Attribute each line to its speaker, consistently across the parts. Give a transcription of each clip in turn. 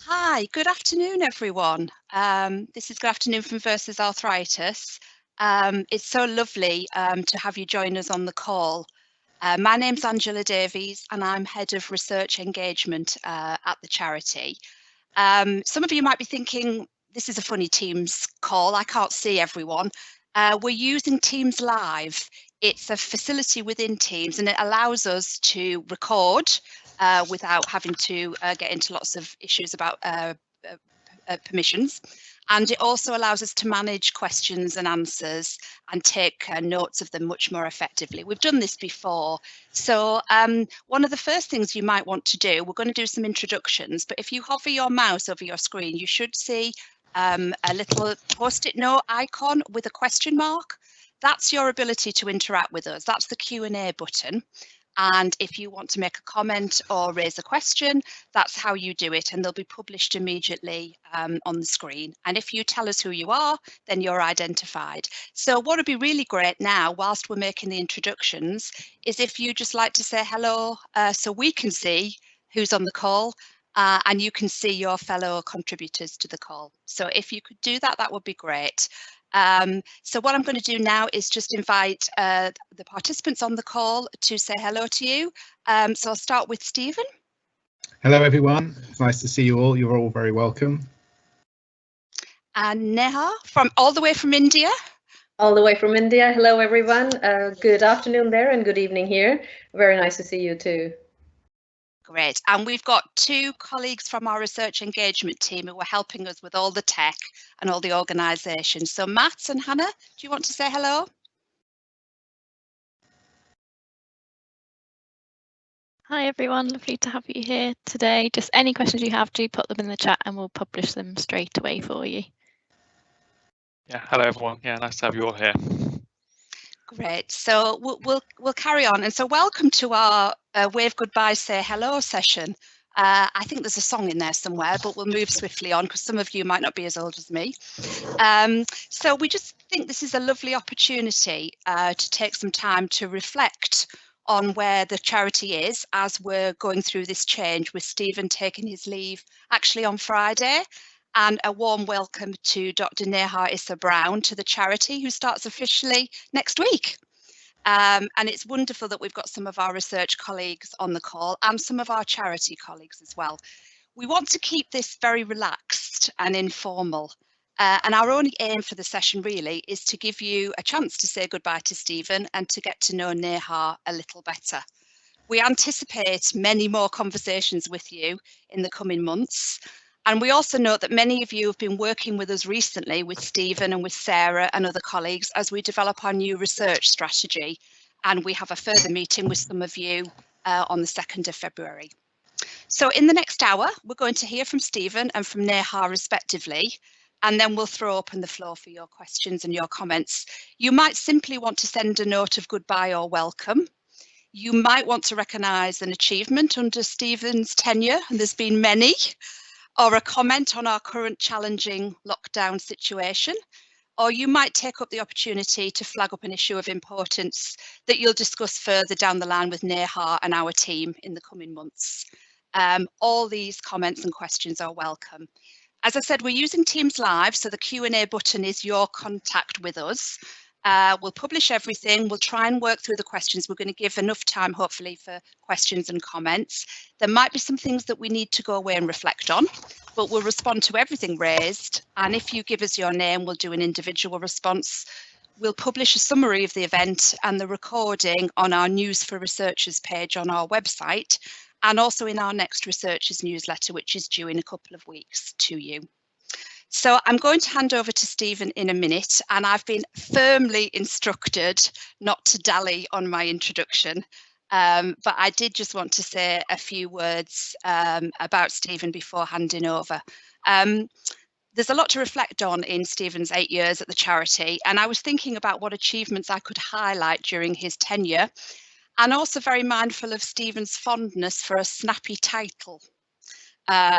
Speaker 1: Hi, good afternoon, everyone. This is Good Afternoon from Versus Arthritis. It's so lovely to have you join us on the call. My name's Angela Davies, and I'm Head of Research Engagement at the charity. Some of you might be thinking, this is a funny Teams call, I can't see everyone. We're using Teams Live. It's a facility within Teams, and it allows us to record without having to get into lots of issues about permissions. And it also allows us to manage questions and answers and take notes of them much more effectively. We've done this before. So one of the first things you might want to do, we're going to do some introductions, but if you hover your mouse over your screen, you should see a little post-it note icon with a question mark. That's your ability to interact with us. That's the Q&A button. And if you want to make a comment or raise a question, that's how you do it, and they'll be published immediately on the screen. And if you tell us who you are, then you're identified. So what would be really great now, whilst we're making the introductions, is if you just like to say hello so we can see who's on the call and you can see your fellow contributors to the call. So if you could do that, that would be great. So what I'm going to do now is just invite the participants on the call to say hello to you. So I'll start with Stephen.
Speaker 2: Hello everyone, it's nice to see you all. You're all very welcome.
Speaker 1: And Neha, from all the way from India.
Speaker 3: All the way from India. Hello everyone. Good afternoon there and good evening here. Very nice to see you too.
Speaker 1: Great. And we've got two colleagues from our research engagement team who are helping us with all the tech and all the organisation. So Matt and Hannah, do you want to say hello?
Speaker 4: Hi everyone, lovely to have you here today. Just any questions you have, do put them in the chat and we'll publish them straight away for you.
Speaker 5: Yeah, hello everyone. Yeah, nice to have you all here.
Speaker 1: Great. So we'll carry on. And so welcome to our Wave Goodbye, Say Hello session. I think there's a song in there somewhere, but we'll move swiftly on because some of you might not be as old as me. So we just think this is a lovely opportunity to take some time to reflect on where the charity is as we're going through this change, with Stephen taking his leave actually on Friday. And a warm welcome to Dr. Neha Issa Brown to the charity, who starts officially next week. And it's wonderful that we've got some of our research colleagues on the call and some of our charity colleagues as well. We want to keep this very relaxed and informal. And our only aim for the session really is to give you a chance to say goodbye to Stephen and to get to know Neha a little better. We anticipate many more conversations with you in the coming months. And we also note that many of you have been working with us recently, with Stephen and with Sarah and other colleagues, as we develop our new research strategy. And we have a further meeting with some of you on the 2nd of February. So in the next hour, we're going to hear from Stephen and from Neha respectively, and then we'll throw open the floor for your questions and your comments. You might simply want to send a note of goodbye or welcome. You might want to recognise an achievement under Stephen's tenure, and there's been many, or a comment on our current challenging lockdown situation, or you might take up the opportunity to flag up an issue of importance that you'll discuss further down the line with Neha and our team in the coming months. All these comments and questions are welcome. As I said, we're using Teams Live, so the Q&A button is your contact with us. We'll publish everything. We'll try and work through the questions. We're going to give enough time, hopefully, for questions and comments. There might be some things that we need to go away and reflect on, but we'll respond to everything raised. And if you give us your name, we'll do an individual response. We'll publish a summary of the event and the recording on our News for Researchers page on our website, and also in our next Researchers newsletter, which is due in a couple of weeks to you. So I'm going to hand over to Stephen in a minute, and I've been firmly instructed not to dally on my introduction. But I did just want to say a few words about Stephen before handing over. There's a lot to reflect on in Stephen's 8 years at the charity, and I was thinking about what achievements I could highlight during his tenure, and also very mindful of Stephen's fondness for a snappy title.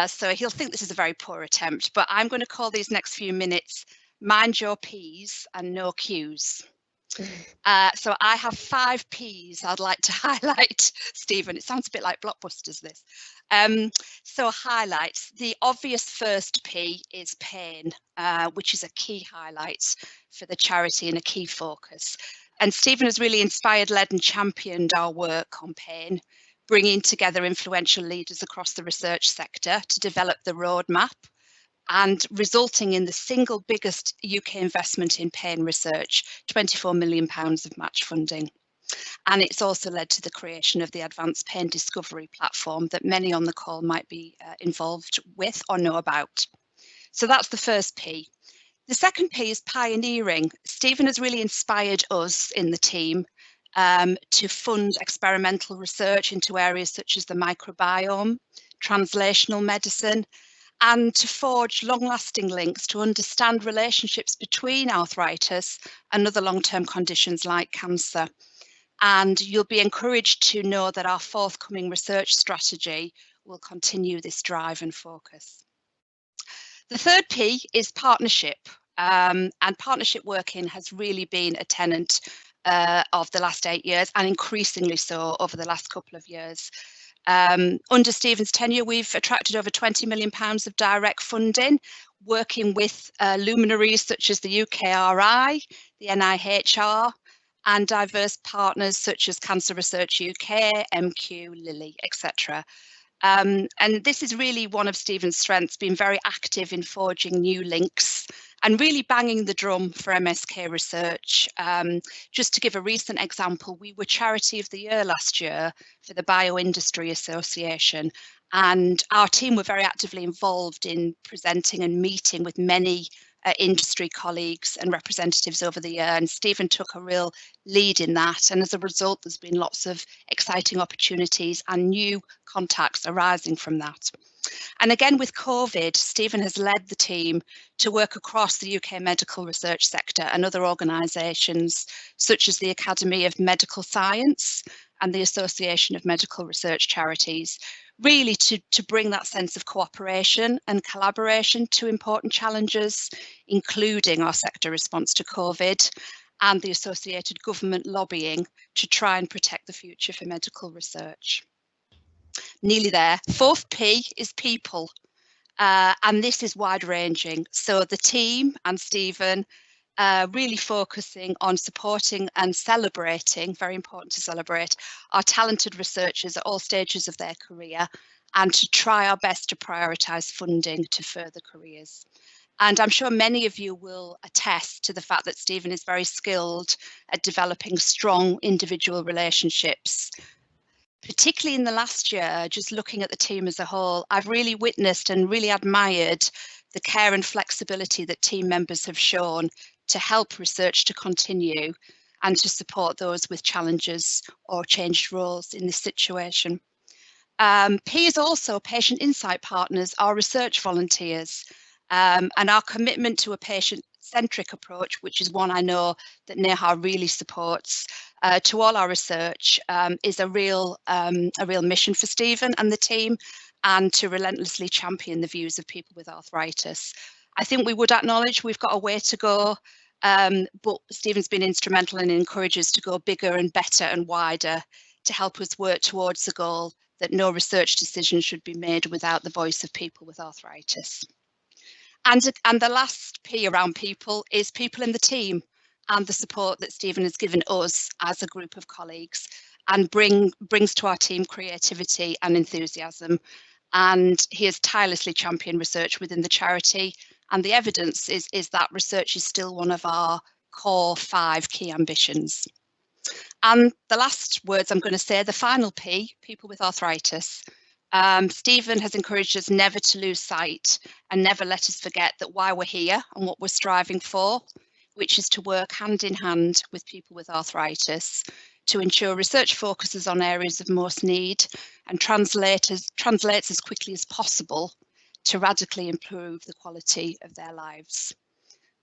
Speaker 1: So he'll think this is a very poor attempt, but I'm going to call these next few minutes Mind Your P's and No Cues. So I have 5 P's I'd like to highlight, Stephen. It sounds a bit like Blockbusters, this. So highlights. The obvious first P is pain, which is a key highlight for the charity and a key focus. And Stephen has really inspired, led and championed our work on pain, bringing together influential leaders across the research sector to develop the roadmap, and resulting in the single biggest UK investment in pain research, £24 million of match funding. And it's also led to the creation of the Advanced Pain Discovery platform that many on the call might be involved with or know about. So that's the first P. The second P is pioneering. Stephen has really inspired us in the team to fund experimental research into areas such as the microbiome, translational medicine, and to forge long-lasting links to understand relationships between arthritis and other long-term conditions like cancer. And you'll be encouraged to know that our forthcoming research strategy will continue this drive and focus. The third P is partnership, and partnership working has really been a tenet of the last 8 years, and increasingly so over the last couple of years. Under Stephen's tenure, we've attracted over £20 million of direct funding, working with luminaries such as the UKRI, the NIHR, and diverse partners such as Cancer Research UK, MQ, Lilly, etc. And this is really one of Stephen's strengths, being very active in forging new links and really banging the drum for MSK research. Just to give a recent example, we were Charity of the Year last year for the Bioindustry Association, and our team were very actively involved in presenting and meeting with many industry colleagues and representatives over the year, and Stephen took a real lead in that, and as a result there's been lots of exciting opportunities and new contacts arising from that. And again, with COVID, Stephen has led the team to work across the UK medical research sector and other organisations such as the Academy of Medical Science and the Association of Medical Research Charities, really to bring that sense of cooperation and collaboration to important challenges, including our sector response to COVID and the associated government lobbying to try and protect the future for medical research. Nearly there. Fourth P is people, and this is wide-ranging. So the team and Stephen really focusing on supporting and celebrating, very important to celebrate, our talented researchers at all stages of their career, and to try our best to prioritise funding to further careers. And I'm sure many of you will attest to the fact that Stephen is very skilled at developing strong individual relationships. Particularly in the last year, just looking at the team as a whole, I've really witnessed and really admired the care and flexibility that team members have shown to help research to continue and to support those with challenges or changed roles in this situation. P is also patient insight partners, our research volunteers, and our commitment to a patient-centric approach, which is one I know that Neha really supports, to all our research is a real mission for Stephen and the team, and to relentlessly champion the views of people with arthritis. I think we would acknowledge we've got a way to go, but Stephen's been instrumental and encourages to go bigger and better and wider to help us work towards the goal that no research decision should be made without the voice of people with arthritis. And the last P around people is people in the team and the support that Stephen has given us as a group of colleagues, and brings to our team creativity and enthusiasm. And he has tirelessly championed research within the charity, and the evidence is that research is still one of our core 5 key ambitions. And the last words I'm going to say, the final P, people with arthritis. Stephen has encouraged us never to lose sight and never let us forget that why we're here and what we're striving for, which is to work hand in hand with people with arthritis to ensure research focuses on areas of most need and translates as quickly as possible to radically improve the quality of their lives.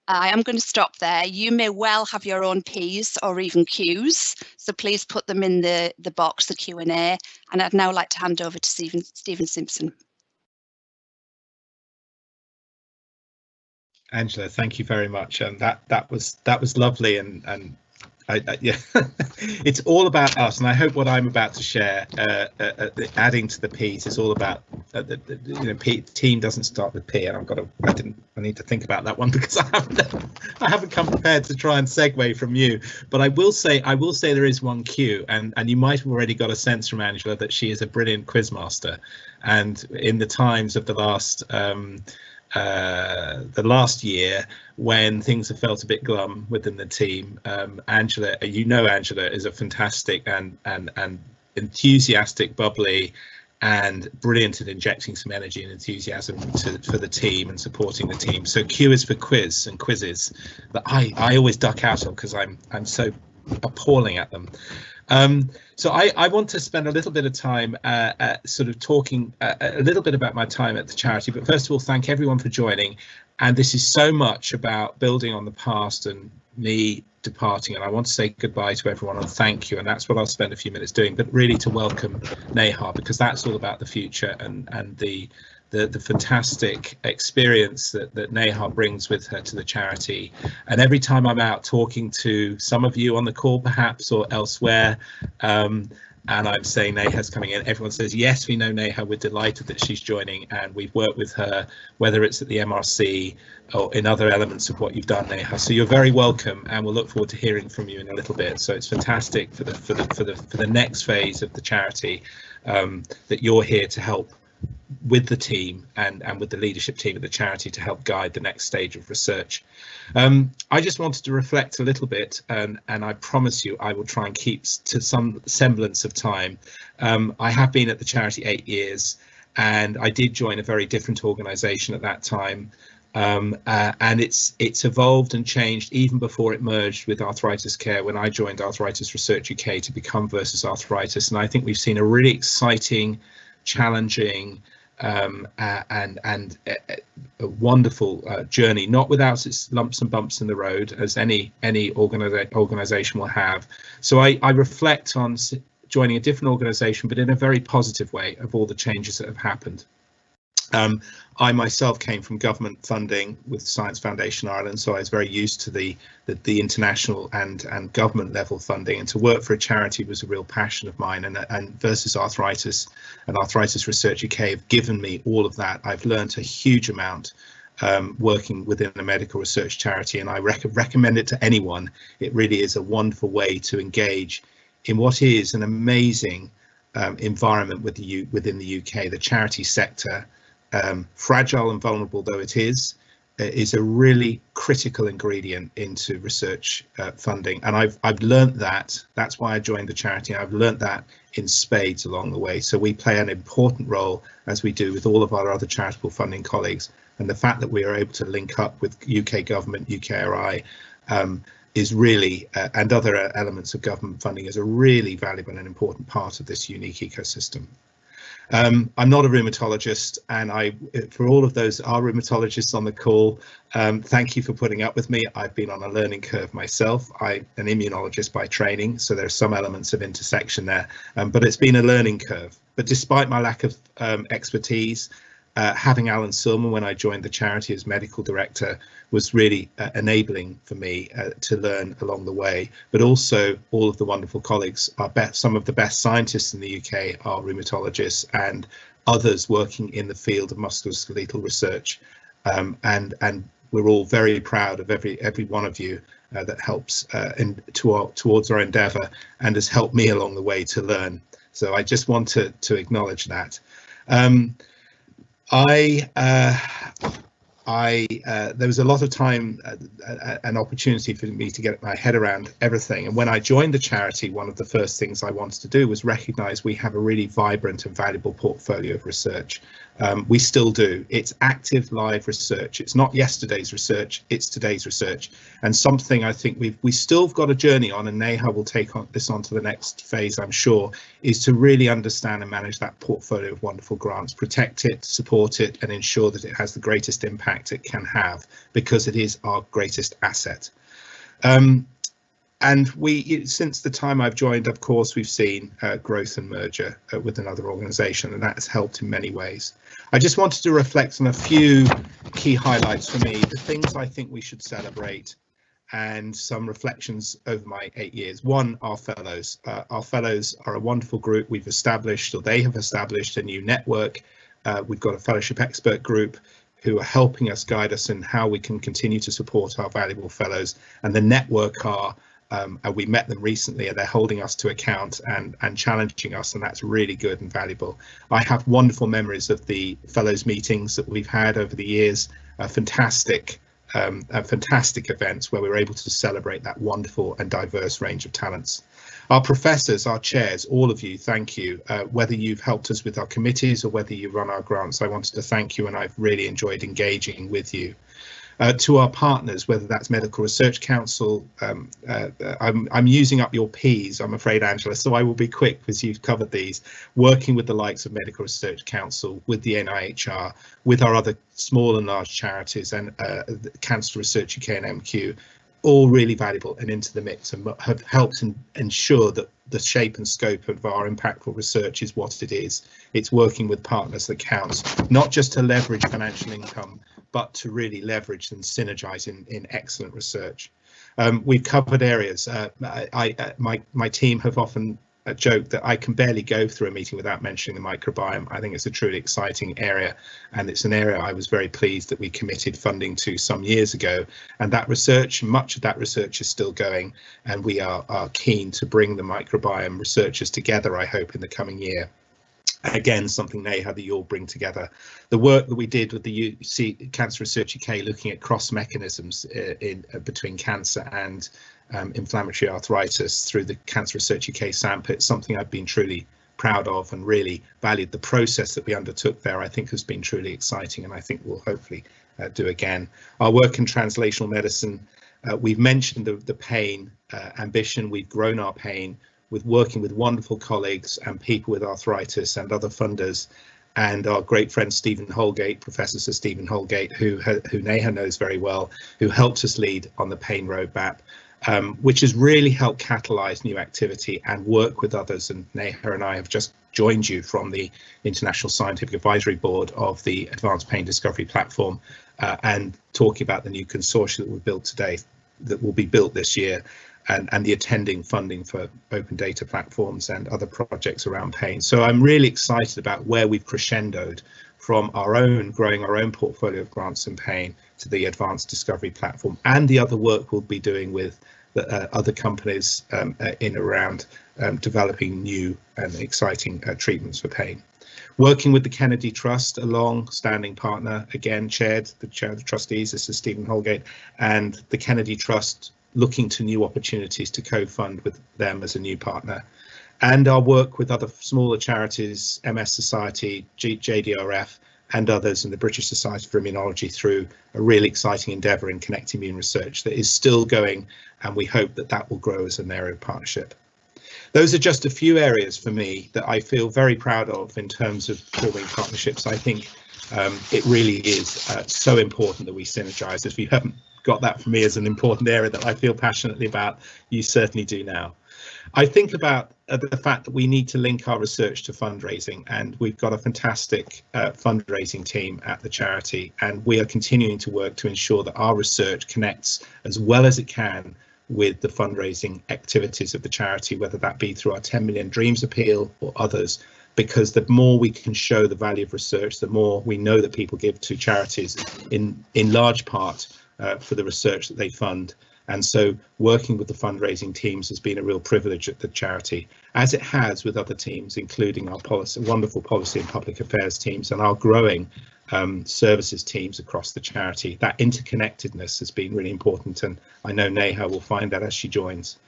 Speaker 1: I am going to stop there. You may well have your own Ps or even Qs, so please put them in the box, the Q&A, and I'd now like to hand over to Stephen Simpson.
Speaker 2: Angela, thank you very much, and that was lovely, and Yeah, it's all about us, and I hope what I'm about to share, adding to the P's, is all about team doesn't start with P, and I need to think about that one because I haven't come prepared to try and segue from you. But I will say there is one Q, and you might have already got a sense from Angela that she is a brilliant quizmaster, and in the times of the last year when things have felt a bit glum within the team, Angela is a fantastic and enthusiastic, bubbly and brilliant at injecting some energy and enthusiasm for the team and supporting the team. So Q is for quiz and quizzes that I always duck out of because I'm so appalling at them. So I want to spend a little bit of time sort of talking a little bit about my time at the charity, but first of all, thank everyone for joining. And this is so much about building on the past and me departing, and I want to say goodbye to everyone and thank you, and that's what I'll spend a few minutes doing, but really to welcome Neha, because that's all about the future and the fantastic experience that Neha brings with her to the charity. And every time I'm out talking to some of you on the call perhaps or elsewhere, and I'm saying Neha's coming in, everyone says, yes, we know Neha, we're delighted that she's joining, and we've worked with her, whether it's at the MRC or in other elements of what you've done, Neha. So you're very welcome, and we'll look forward to hearing from you in a little bit. So it's fantastic for the next phase of the charity that you're here to help with the team and with the leadership team of the charity to help guide the next stage of research. I just wanted to reflect a little bit, and I promise you I will try and keep to some semblance of time. I have been at the charity 8 years, and I did join a very different organisation at that time, and it's evolved and changed even before it merged with Arthritis Care when I joined Arthritis Research UK to become Versus Arthritis. And I think we've seen a really exciting, challenging and a wonderful journey, not without its lumps and bumps in the road, as any organisation will have. So I reflect on joining a different organisation, but in a very positive way, of all the changes that have happened. I myself came from government funding with Science Foundation Ireland, so I was very used to the international and government level funding, and to work for a charity was a real passion of mine. And Versus Arthritis and Arthritis Research UK have given me all of that. I've learned a huge amount working within a medical research charity, and I recommend it to anyone. It really is a wonderful way to engage in what is an amazing environment within the UK. The charity sector, fragile and vulnerable though it is a really critical ingredient into research funding, and I've learnt that. That's why I joined the charity. I've learnt that in spades along the way. So we play an important role, as we do with all of our other charitable funding colleagues, and the fact that we are able to link up with UK government, UKRI, is really, and other elements of government funding, is a really valuable and important part of this unique ecosystem. I'm not a rheumatologist, and for all of those that are rheumatologists on the call, thank you for putting up with me. I've been on a learning curve myself. I'm an immunologist by training, so there's some elements of intersection there, but it's been a learning curve. But despite my lack of expertise, having Alan Silman when I joined the charity as medical director was really enabling for me to learn along the way. But also all of the wonderful colleagues, some of the best scientists in the UK are rheumatologists, and others working in the field of musculoskeletal research. And we're all very proud of every one of you that helps towards our endeavour and has helped me along the way to learn. So I just want to acknowledge that. There was a lot of time, an opportunity for me to get my head around everything. And when I joined the charity, one of the first things I wanted to do was recognise we have a really vibrant and valuable portfolio of research. We still do. It's active live research. It's not yesterday's research, it's today's research. And something I think we still got a journey on, and Neha will take this on to the next phase, I'm sure, is to really understand and manage that portfolio of wonderful grants, protect it, support it, and ensure that it has the greatest impact it can have, because it is our greatest asset. And since the time I've joined, of course, we've seen growth and merger with another organisation, and that has helped in many ways. I just wanted to reflect on a few key highlights for me, the things I think we should celebrate, and some reflections over my 8 years. One, our fellows. Our fellows are a wonderful group. We've established, or they have established, a new network. We've got a fellowship expert group who are helping us, guide us in how we can continue to support our valuable fellows. And the network are, and we met them recently, and they're holding us to account and challenging us, and that's really good and valuable. I have wonderful memories of the fellows meetings that we've had over the years, fantastic events where we were able to celebrate that wonderful and diverse range of talents. Our professors, our chairs, all of you, thank you. Whether you've helped us with our committees or whether you run our grants, I wanted to thank you, and I've really enjoyed engaging with you. To our partners, whether that's Medical Research Council, I'm using up your P's, I'm afraid, Angela, so I will be quick because you've covered these. Working with the likes of Medical Research Council, with the NIHR, with our other small and large charities, and Cancer Research UK and MQ, all really valuable and into the mix, and have helped ensure that the shape and scope of our impactful research is what it is. It's working with partners that counts, not just to leverage financial income, but to really leverage and synergize in excellent research. We've covered areas. My team have often joked that I can barely go through a meeting without mentioning the microbiome. I think it's a truly exciting area, and it's an area I was very pleased that we committed funding to some years ago. And that research, much of that research is still going, and we are keen to bring the microbiome researchers together, I hope, in the coming year. Again, something, Neha, that you'll bring together. The work that we did with the Cancer Research UK, looking at cross mechanisms between cancer and inflammatory arthritis through the Cancer Research UK SAMP, something I've been truly proud of and really valued. The process that we undertook there, I think, has been truly exciting, and I think we'll hopefully do again. Our work in translational medicine, we've mentioned the pain ambition. We've grown our pain with working with wonderful colleagues and people with arthritis and other funders, and our great friend Stephen Holgate, Professor Sir Stephen Holgate, who Neha knows very well, who helped us lead on the pain roadmap, which has really helped catalyse new activity and work with others. And Neha and I have just joined you from the International Scientific Advisory Board of the Advanced Pain Discovery Platform, and talking about the new consortium that we've built today, that will be built this year, and the attending funding for open data platforms and other projects around pain. So I'm really excited about where we've crescendoed from growing our own portfolio of grants and pain to the advanced discovery platform, and the other work we'll be doing with the, other companies in around developing new and exciting treatments for pain. Working with the Kennedy Trust, a long-standing partner, again the chair of the trustees, this is Stephen Holgate, and the Kennedy Trust, looking to new opportunities to co-fund with them as a new partner. And our work with other smaller charities, MS Society, JDRF, and others in the British Society for Immunology, through a really exciting endeavour in connecting immune research that is still going, and we hope that that will grow as an area of partnership. Those are just a few areas for me that I feel very proud of in terms of forming partnerships. I think it really is so important that we synergise. If you haven't got that from me as an important area that I feel passionately about, you certainly do now. I think about the fact that we need to link our research to fundraising, and we've got a fantastic fundraising team at the charity, and we are continuing to work to ensure that our research connects as well as it can with the fundraising activities of the charity, whether that be through our 10 Million Dreams Appeal or others, because the more we can show the value of research, the more we know that people give to charities in large part for the research that they fund. And so working with the fundraising teams has been a real privilege at the charity, as it has with other teams, including our wonderful policy and public affairs teams and our growing services teams across the charity. That interconnectedness has been really important, and I know Neha will find that as she joins.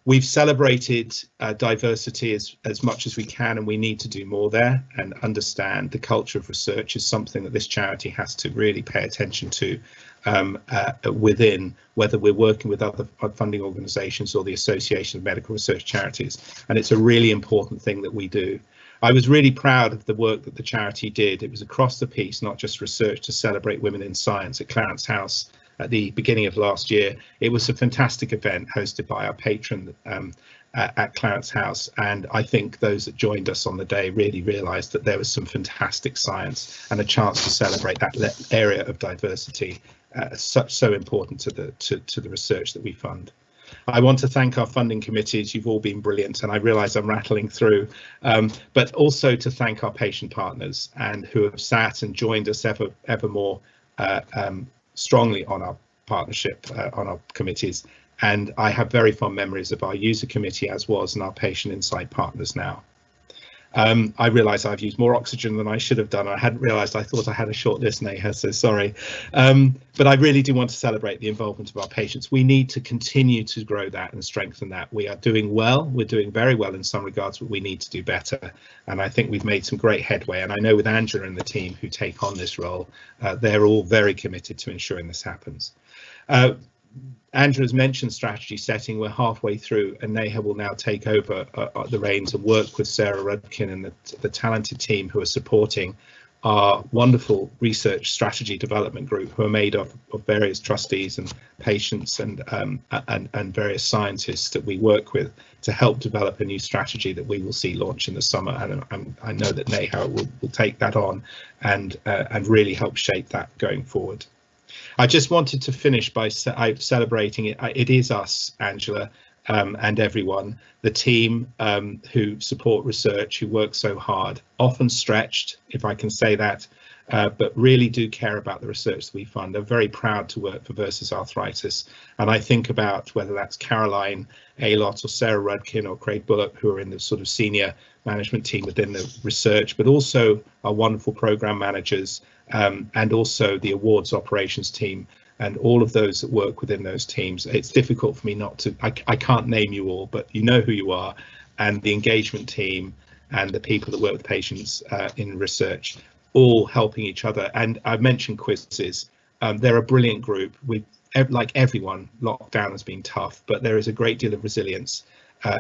Speaker 2: We've celebrated diversity as much as we can, and we need to do more there, and understand the culture of research is something that this charity has to really pay attention to within, whether we're working with other funding organisations or the Association of Medical Research Charities, and it's a really important thing that we do. I was really proud of the work that the charity did. It was across the piece, not just research, to celebrate women in science at Clarence House at the beginning of last year. It was a fantastic event hosted by our patron at Clarence House, and I think those that joined us on the day really realised that there was some fantastic science and a chance to celebrate that area of diversity so important to the research that we fund. I want to thank our funding committees. You've all been brilliant, and I realise I'm rattling through, but also to thank our patient partners and who have sat and joined us ever more strongly on our partnership, on our committees. And I have very fond memories of our user committee, as was, and our patient insight partners now. I realise I've used more oxygen than I should have done. I hadn't realised. I thought I had a short list, Neha, so sorry. But I really do want to celebrate the involvement of our patients. We need to continue to grow that and strengthen that. We are doing well. We're doing very well in some regards, but we need to do better. And I think we've made some great headway. And I know with Angela and the team who take on this role, they're all very committed to ensuring this happens. Angela's mentioned strategy setting. We're halfway through, and Neha will now take over the reins and work with Sarah Rudkin and the talented team who are supporting our wonderful research strategy development group, who are made of various trustees and patients and various scientists that we work with to help develop a new strategy that we will see launch in the summer. And I know that Neha will take that on and really help shape that going forward. I just wanted to finish by celebrating it. It is us, Angela, and everyone, the team who support research, who work so hard, often stretched, if I can say that, but really do care about the research that we fund. I'm very proud to work for Versus Arthritis. And I think about whether that's Caroline Aylott or Sarah Rudkin or Craig Bullock, who are in the sort of senior management team within the research, but also our wonderful program managers, and also the awards operations team and all of those that work within those teams. It's difficult for me not to, I can't name you all, but you know who you are, and the engagement team and the people that work with patients in research, all helping each other. And I've mentioned quizzes. They're a brilliant group. Like everyone, lockdown has been tough, but there is a great deal of resilience.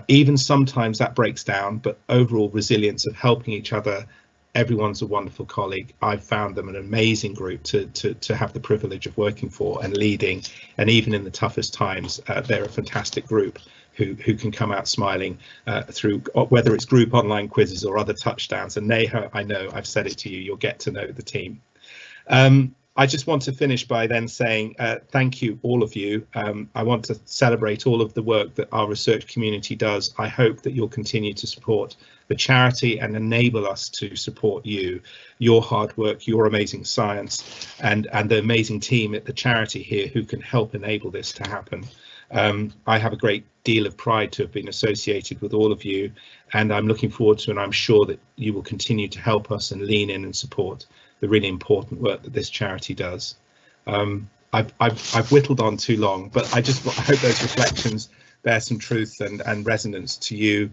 Speaker 2: Even sometimes that breaks down, but overall resilience of helping each other. Everyone's a wonderful colleague. I've found them an amazing group to have the privilege of working for and leading. And even in the toughest times, they're a fantastic group who can come out smiling through whether it's group online quizzes or other touchdowns. And Neha, I know I've said it to you, you'll get to know the team. I just want to finish by then saying thank you, all of you. I want to celebrate all of the work that our research community does. I hope that you'll continue to support the charity and enable us to support you, your hard work, your amazing science, and the amazing team at the charity here who can help enable this to happen. I have a great deal of pride to have been associated with all of you, and I'm looking forward to, and I'm sure that you will continue to help us and lean in and support the really important work that this charity does. I've whittled on too long, but I hope those reflections bear some truth and resonance to you,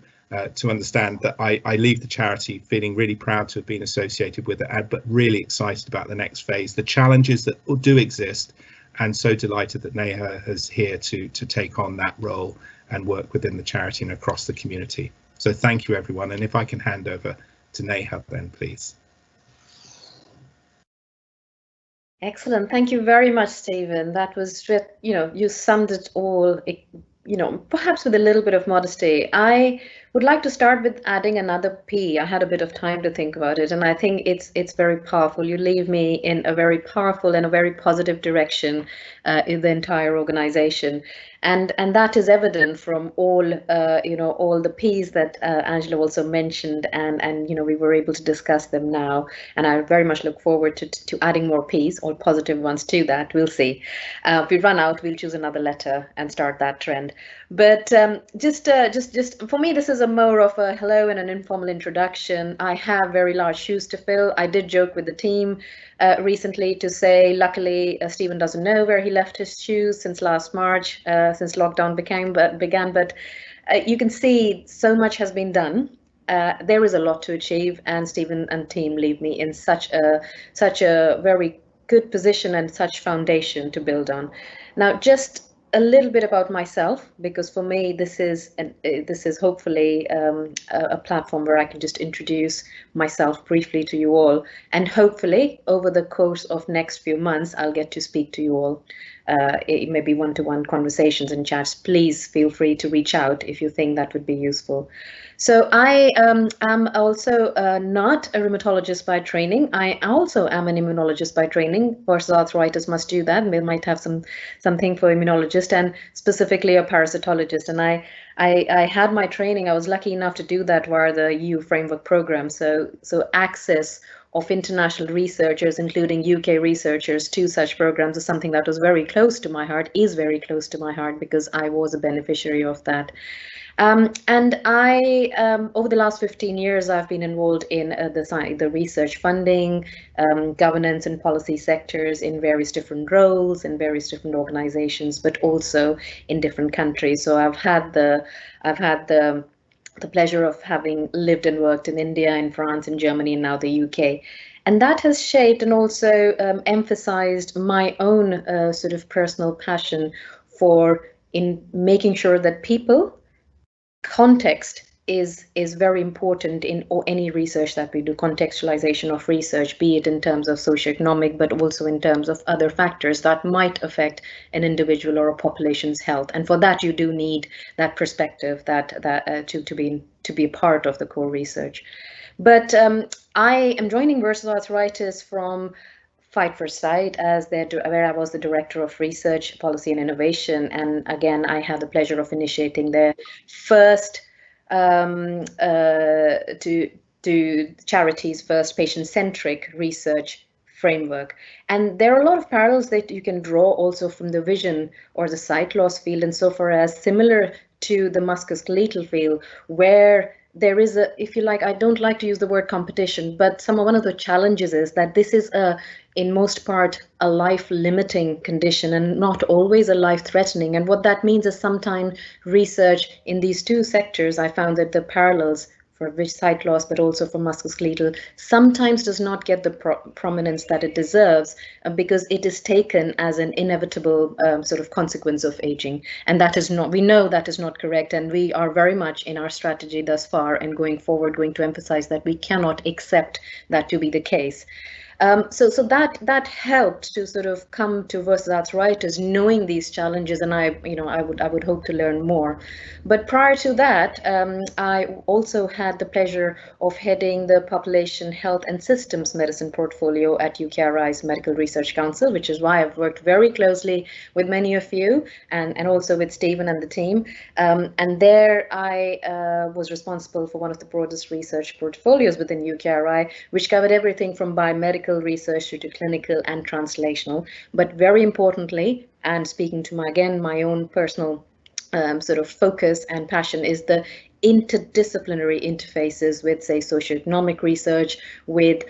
Speaker 2: to understand that I leave the charity feeling really proud to have been associated with it, but really excited about the next phase, the challenges that do exist, and so delighted that Neha is here to take on that role and work within the charity and across the community. So thank you, everyone. And if I can hand over to Neha then, please.
Speaker 3: Excellent. Thank you very much, Stephen. That was, you summed it all, perhaps with a little bit of modesty. I would like to start with adding another P. I had a bit of time to think about it, and I think it's very powerful. You leave me in a very powerful and a very positive direction in the entire organization. And that is evident from all all the P's that Angela also mentioned, and we were able to discuss them now, and I very much look forward to adding more P's, all positive ones to that. We'll see. If we run out, we'll choose another letter and start that trend. But just for me, this is a more of a hello and an informal introduction. I have very large shoes to fill. I did joke with the team recently to say, luckily, Stephen doesn't know where he left his shoes since last March, since lockdown began. But you can see so much has been done. There is a lot to achieve, and Stephen and team leave me in such a very good position and such foundation to build on. Now, just a little bit about myself, because for me this is hopefully a platform where I can just introduce myself briefly to you all, and hopefully over the course of next few months I'll get to speak to you all maybe one-to-one conversations and chats, please feel free to reach out if you think that would be useful. So I am also not a rheumatologist by training. I also am an immunologist by training. Versus arthritis must do that. We might have something for immunologist, and specifically a parasitologist. And I had my training. I was lucky enough to do that via the EU framework program. So access of international researchers, including UK researchers, to such programs is something that was very close to my heart, is very close to my heart, because I was a beneficiary of that. And I, over the last 15 years, I've been involved in the research funding, governance and policy sectors in various different roles, in various different organizations, but also in different countries. So I've had the pleasure of having lived and worked in India, in France, in Germany, and now the UK. And that has shaped and also emphasized my own sort of personal passion for in making sure that people, context is very important in any research that we do, contextualization of research, be it in terms of socioeconomic, but also in terms of other factors that might affect an individual or a population's health. And for that, you do need that perspective to be a part of the core research. But I am joining Versus Arthritis from Fight for Sight, where I was the Director of Research, Policy and Innovation. And again, I had the pleasure of initiating their first to charities' first patient-centric research framework. And there are a lot of parallels that you can draw also from the vision or the sight loss field, insofar as similar to the musculoskeletal field, where there is if you like, I don't like to use the word competition, but one of the challenges is that this is in most part a life-limiting condition and not always a life-threatening. And what that means is sometimes research in these two sectors, I found that the parallels for sight loss, but also for musculoskeletal, sometimes does not get the prominence that it deserves, because it is taken as an inevitable sort of consequence of aging. And that is not, we know that is not correct. And we are very much in our strategy thus far and going forward going to emphasize that we cannot accept that to be the case. So that helped to sort of come to Versus Arthritis, knowing these challenges, and I would hope to learn more. But prior to that, I also had the pleasure of heading the Population Health and Systems Medicine portfolio at UKRI's Medical Research Council, which is why I've worked very closely with many of you and also with Stephen and the team. And there I was responsible for one of the broadest research portfolios within UKRI, which covered everything from biomedical research to clinical and translational. But very importantly, and speaking to my own personal sort of focus and passion, is the interdisciplinary interfaces with, say, socioeconomic research, with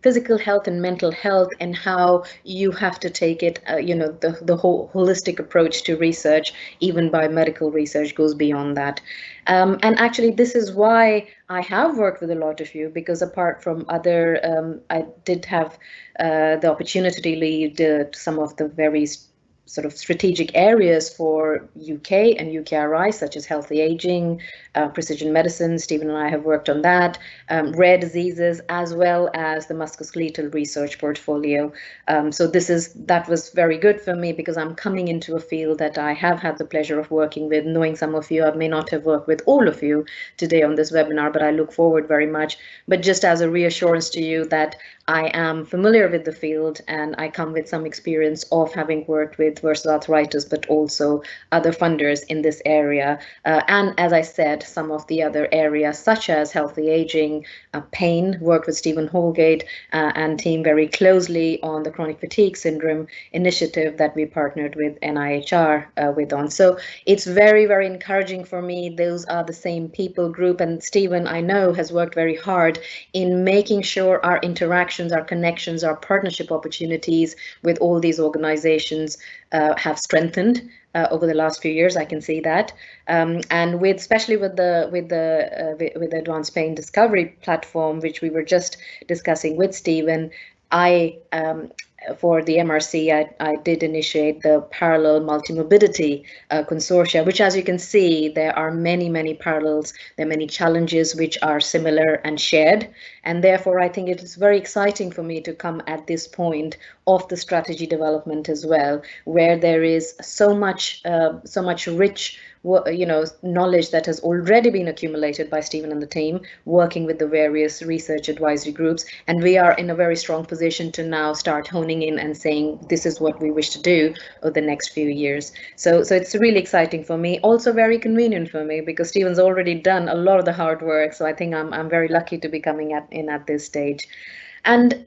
Speaker 3: physical health and mental health, and how you have to take it, the whole holistic approach to research, even biomedical research goes beyond that. And actually, this is why I have worked with a lot of you, because apart from other, I did have the opportunity to lead some of the very sort of strategic areas for UK and UKRI, such as healthy aging, precision medicine. Stephen and I have worked on that, rare diseases, as well as the musculoskeletal research portfolio. So that was very good for me, because I'm coming into a field that I have had the pleasure of working with, knowing some of you. I may not have worked with all of you today on this webinar, but I look forward very much. But just as a reassurance to you that I am familiar with the field, and I come with some experience of having worked with Versus Arthritis, but also other funders in this area. And as I said, some of the other areas, such as healthy aging, pain, worked with Stephen Holgate and team very closely on the chronic fatigue syndrome initiative that we partnered with NIHR with on. So it's very, very encouraging for me. Those are the same people group, and Stephen, I know, has worked very hard in making sure our interactions, our connections, our partnership opportunities with all these organizations have strengthened over the last few years. I can see that, and especially with the Advanced Pain Discovery platform, which we were just discussing with Stephen, I for the MRC, I did initiate the Parallel Multimorbidity Consortia, which, as you can see, there are many parallels. There are many challenges which are similar and shared. And therefore, I think it is very exciting for me to come at this point of the strategy development as well, where there is so much rich knowledge that has already been accumulated by Stephen and the team, working with the various research advisory groups. And we are in a very strong position to now start honing in and saying, this is what we wish to do over the next few years. So it's really exciting for me, also very convenient for me, because Stephen's already done a lot of the hard work. So I think I'm very lucky to be coming in at this stage. And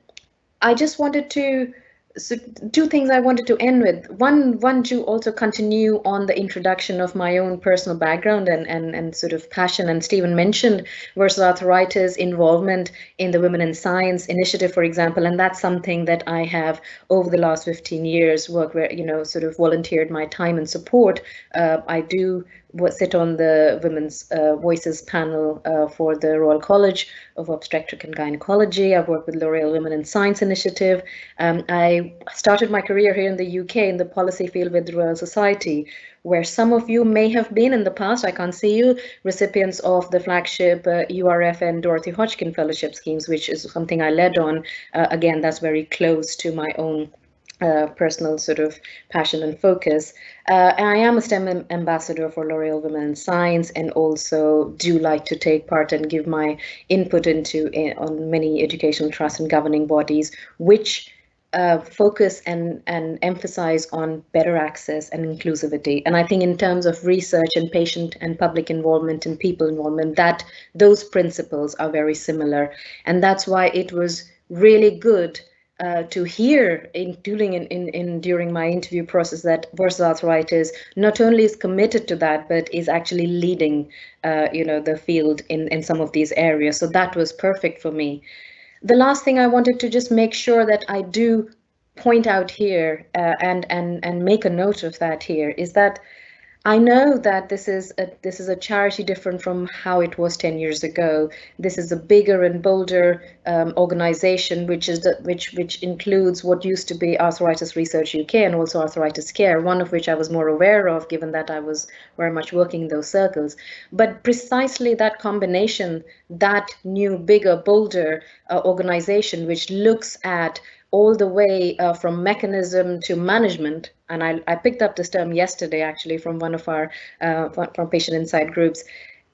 Speaker 3: I just wanted to, so two things I wanted to end with. One to also continue on the introduction of my own personal background and sort of passion. And Stephen mentioned Versus Arthritis involvement in the Women in Science initiative, for example, and that's something that I have over the last 15 years worked where, sort of volunteered my time and support. I do sit on the Women's Voices panel for the Royal College of Obstetric and Gynecology. I've worked with L'Oreal Women in Science Initiative. I started my career here in the UK in the policy field with the Royal Society, where some of you may have been in the past, I can't see you, recipients of the flagship URF and Dorothy Hodgkin Fellowship schemes, which is something I led on. Again, that's very close to my own personal sort of passion and focus. And I am a STEM ambassador for L'Oreal Women in Science, and also do like to take part and give my input on many educational trusts and governing bodies, which focus and emphasize on better access and inclusivity. And I think in terms of research and patient and public involvement and people involvement, that those principles are very similar. And that's why it was really good to hear, during my interview process, that Versus Arthritis not only is committed to that, but is actually leading, the field in some of these areas. So that was perfect for me. The last thing I wanted to just make sure that I do point out here and make a note of that here is that I know that this is a charity different from how it was 10 years ago. This is a bigger and bolder organization, which includes what used to be Arthritis Research UK and also Arthritis Care, one of which I was more aware of, given that I was very much working in those circles. But precisely that combination, that new, bigger, bolder organization, which looks at all the way from mechanism to management. And I picked up this term yesterday, actually, from one of our from patient insight groups.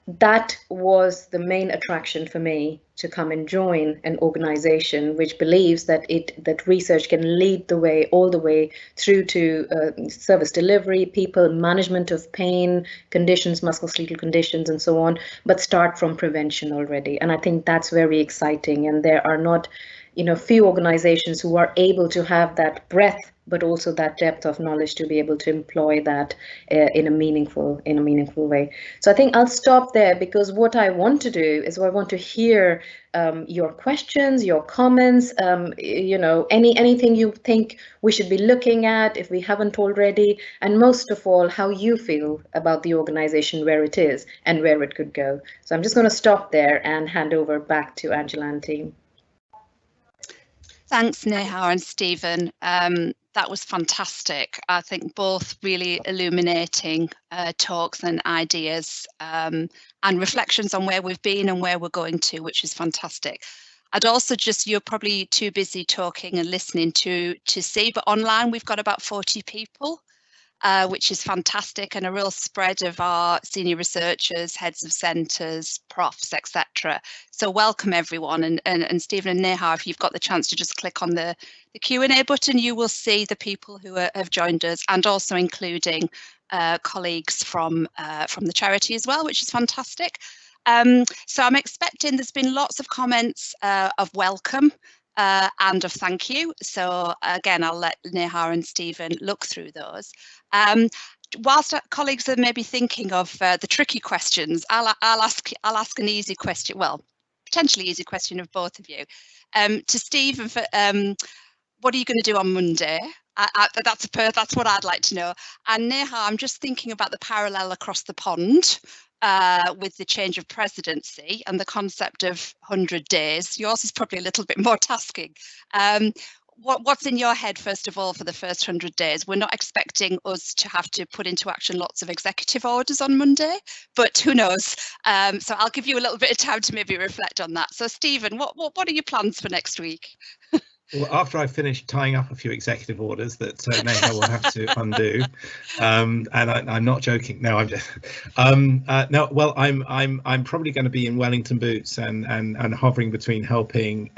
Speaker 3: That was the main attraction for me to come and join an organization which believes that research can lead the way all the way through to service delivery, people management of pain conditions, musculoskeletal conditions, and so on, but start from prevention already. And I think that's very exciting. And there are not few organizations who are able to have that breadth, but also that depth of knowledge to be able to employ that in a meaningful way. So I think I'll stop there, because what I want to do is I want to hear your questions, your comments, anything you think we should be looking at if we haven't already, and most of all, how you feel about the organization, where it is and where it could go. So I'm just going to stop there and hand over back to Angela and team.
Speaker 1: Thanks, Neha and Stephen. That was fantastic. I think both really illuminating talks and ideas and reflections on where we've been and where we're going to, which is fantastic. I'd also you're probably too busy talking and listening to see, but online we've got about 40 people. Which is fantastic, and a real spread of our senior researchers, heads of centres, profs, etc. So welcome everyone, and Stephen and Neha, if you've got the chance to just click on the Q&A button, you will see the people who have joined us, and also including colleagues from the charity as well, which is fantastic. So I'm expecting there's been lots of comments of welcome. And of thank you. So again, I'll let Neha and Stephen look through those. Whilst colleagues are maybe thinking of the tricky questions, I'll ask an easy question. Well, potentially easy question of both of you. To Stephen, what are you going to do on Monday? That's what I'd like to know. And Neha, I'm just thinking about the parallel across the pond. With the change of presidency and the concept of 100 days. Yours is probably a little bit more tasking. what's in your head, first of all, for the first 100 days? We're not expecting us to have to put into action lots of executive orders on Monday, but who knows? So I'll give you a little bit of time to maybe reflect on that. So Stephen, what are your plans for next week?
Speaker 2: Well, after I finish tying up a few executive orders that Neha will have to undo, and I'm not joking. No, I'm just no. Well, I'm probably going to be in Wellington boots and hovering between helping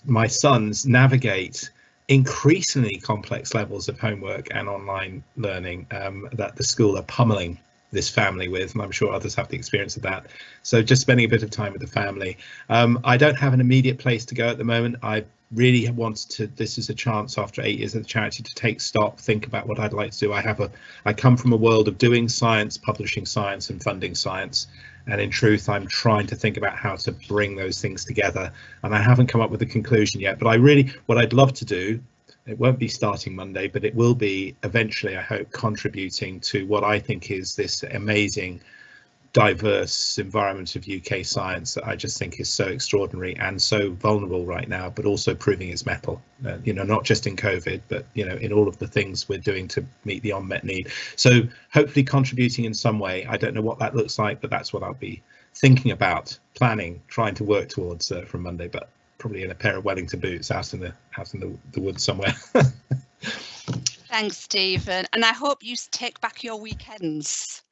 Speaker 2: my sons navigate increasingly complex levels of homework and online learning that the school are pummeling this family with, and I'm sure others have the experience of that. So just spending a bit of time with the family. I don't have an immediate place to go at the moment. I really want to, this is a chance after 8 years of the charity to take stock, think about what I'd like to do. I come from a world of doing science, publishing science and funding science. And in truth, I'm trying to think about how to bring those things together. And I haven't come up with a conclusion yet, but what I'd love to do, it won't be starting Monday, but it will be eventually, I hope, contributing to what I think is this amazing, diverse environment of UK science that I just think is so extraordinary and so vulnerable right now, but also proving its mettle, not just in COVID, but, in all of the things we're doing to meet the unmet need. So hopefully contributing in some way. I don't know what that looks like, but that's what I'll be thinking about, planning, trying to work towards from Monday, but probably in a pair of Wellington boots out in the woods somewhere.
Speaker 1: Thanks, Stephen. And I hope you take back your weekends,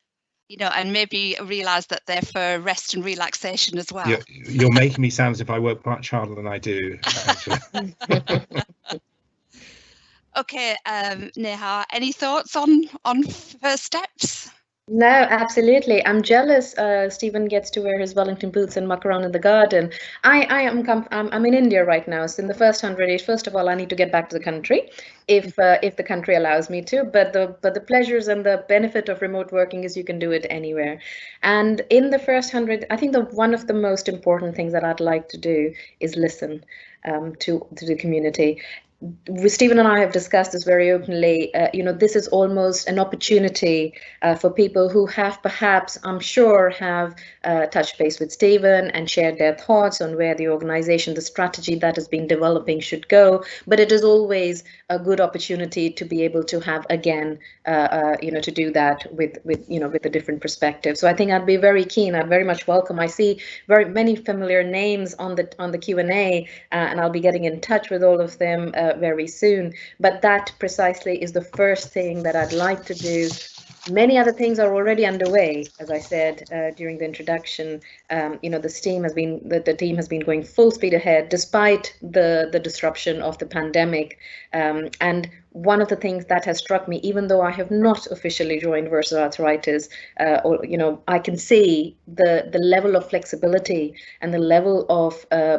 Speaker 1: and maybe realise that they're for rest and relaxation as well.
Speaker 2: You're making me sound as if I work much harder than I do, actually.
Speaker 1: Okay, Neha, any thoughts on first steps?
Speaker 3: No, absolutely. I'm jealous. Stephen gets to wear his Wellington boots and muck around in the garden. I'm in India right now. So in the first 100 days, first of all, I need to get back to the country, if the country allows me to. But the pleasures and the benefit of remote working is you can do it anywhere. And in the first 100, I think one of the most important things that I'd like to do is listen to the community. Stephen and I have discussed this very openly. This is almost an opportunity for people who have perhaps, I'm sure, have touched base with Stephen and shared their thoughts on where the organization, the strategy that has been developing should go. But it is always a good opportunity to be able to have again, to do that with a different perspective. So I think I'd be very keen. I'd very much welcome. I see very many familiar names on the Q&A, and I'll be getting in touch with all of them very soon. But that precisely is the first thing that I'd like to do. Many other things are already underway, as I said during the introduction. The team has been going full speed ahead despite the disruption of the pandemic. And one of the things that has struck me, even though I have not officially joined Versus Arthritis, I can see the level of flexibility and the level of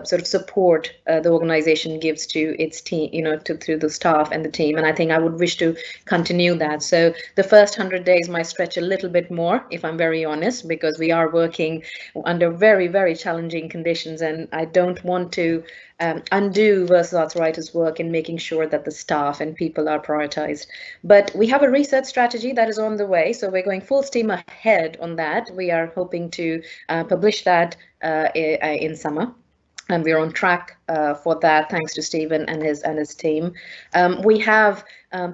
Speaker 3: sort of support the organization gives to its team, to the staff and the team. And I think I would wish to continue that. So the first 100 days might stretch a little bit more, if I'm very honest, because we are working under very, very challenging conditions, and I don't want to undo Versus Arthritis work in making sure that the staff and people are prioritized. But we have a research strategy that is on the way, so we're going full steam ahead on that. We are hoping to publish that in summer. And we're on track for that, thanks to Stephen and his team. We have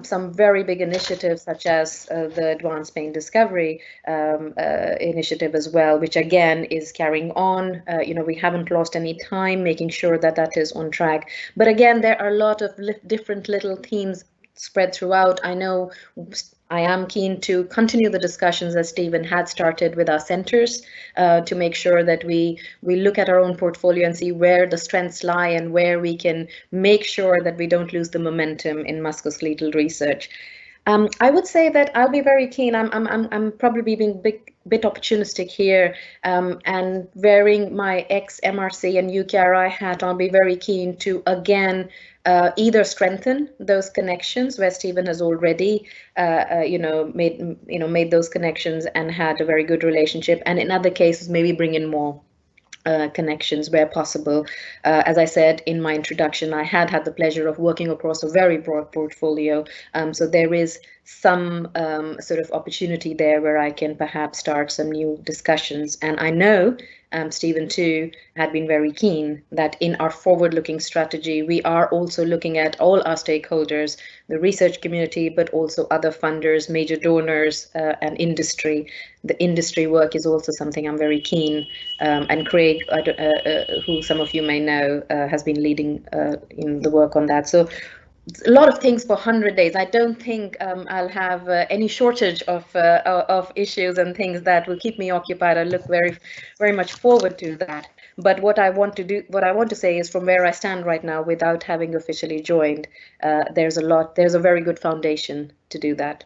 Speaker 3: some very big initiatives, such as the Advanced Pain Discovery initiative as well, which again is carrying on. We haven't lost any time making sure that that is on track. But again, there are a lot of different little themes spread throughout. I know I am keen to continue the discussions that Stephen had started with our centers to make sure that we look at our own portfolio and see where the strengths lie and where we can make sure that we don't lose the momentum in musculoskeletal research. I would say that I'll be very keen. I'm probably being bit opportunistic here, and wearing my ex-MRC and UKRI hat, I'll be very keen to again either strengthen those connections where Stephen has already made those connections and had a very good relationship, and in other cases maybe bring in more connections where possible. As I said in my introduction, I had the pleasure of working across a very broad portfolio, so there is some sort of opportunity there where I can perhaps start some new discussions. And I know Stephen too had been very keen that in our forward-looking strategy, we are also looking at all our stakeholders, the research community, but also other funders, major donors, and industry. The industry work is also something I'm very keen, and Craig, who some of you may know, has been leading in the work on that. So a lot of things for 100 days. I don't think I'll have any shortage of issues and things that will keep me occupied. I look very much forward to that. But what I want to say is, from where I stand right now, without having officially joined, there's a very good foundation to do that,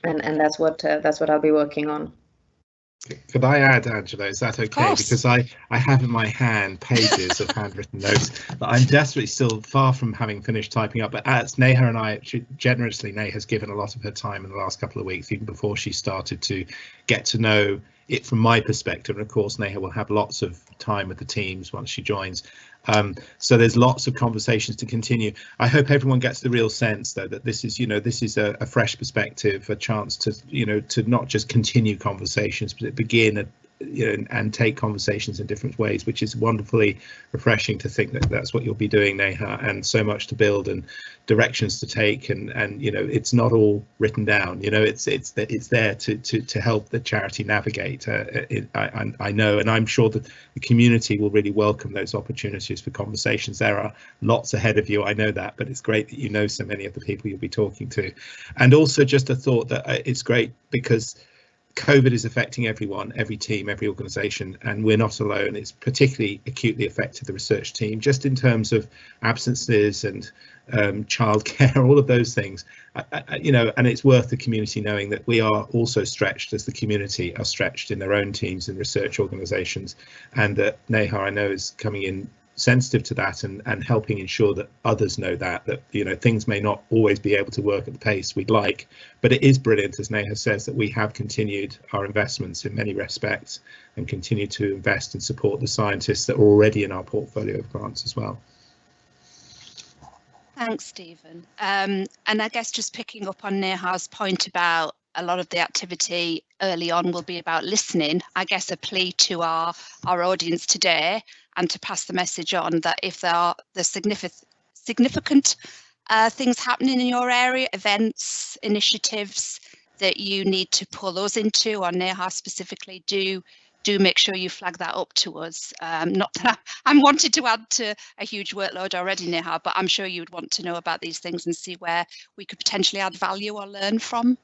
Speaker 3: and that's what I'll be working on.
Speaker 2: Could I add, Angela, is that okay? Because I have in my hand pages of handwritten notes that I'm desperately still far from having finished typing up. But as Neha and I, generously, Neha has given a lot of her time in the last couple of weeks, even before she started to get to know it from my perspective. And of course, Neha will have lots of time with the teams once she joins. So there's lots of conversations to continue. I hope everyone gets the real sense, though, that this is a fresh perspective, a chance to, to not just continue conversations, but begin and take conversations in different ways, which is wonderfully refreshing to think that that's what you'll be doing, Neha, and so much to build and directions to take, and it's not all written down. It's there to help the charity navigate. I know, and I'm sure that the community will really welcome those opportunities for conversations. There are lots ahead of you, I know that, but it's great that you know so many of the people you'll be talking to. And also just a thought that it's great because COVID is affecting everyone, every team, every organisation, and we're not alone. It's particularly acutely affected the research team, just in terms of absences and childcare, all of those things. And it's worth the community knowing that we are also stretched, as the community are stretched in their own teams and research organisations, and that Neha, I know, is coming in sensitive to that and helping ensure that others know that things may not always be able to work at the pace we'd like, but it is brilliant, as Neha says, that we have continued our investments in many respects and continue to invest and support the scientists that are already in our portfolio of grants as well.
Speaker 1: Thanks, Stephen. And I guess just picking up on Neha's point about a lot of the activity early on will be about listening, I guess a plea to our audience today, and to pass the message on that if there are the significant things happening in your area, events, initiatives that you need to pull us into, or Neha specifically, do make sure you flag that up to us. Not that I'm wanted to add to a huge workload already, Neha, but I'm sure you'd want to know about these things and see where we could potentially add value or learn from.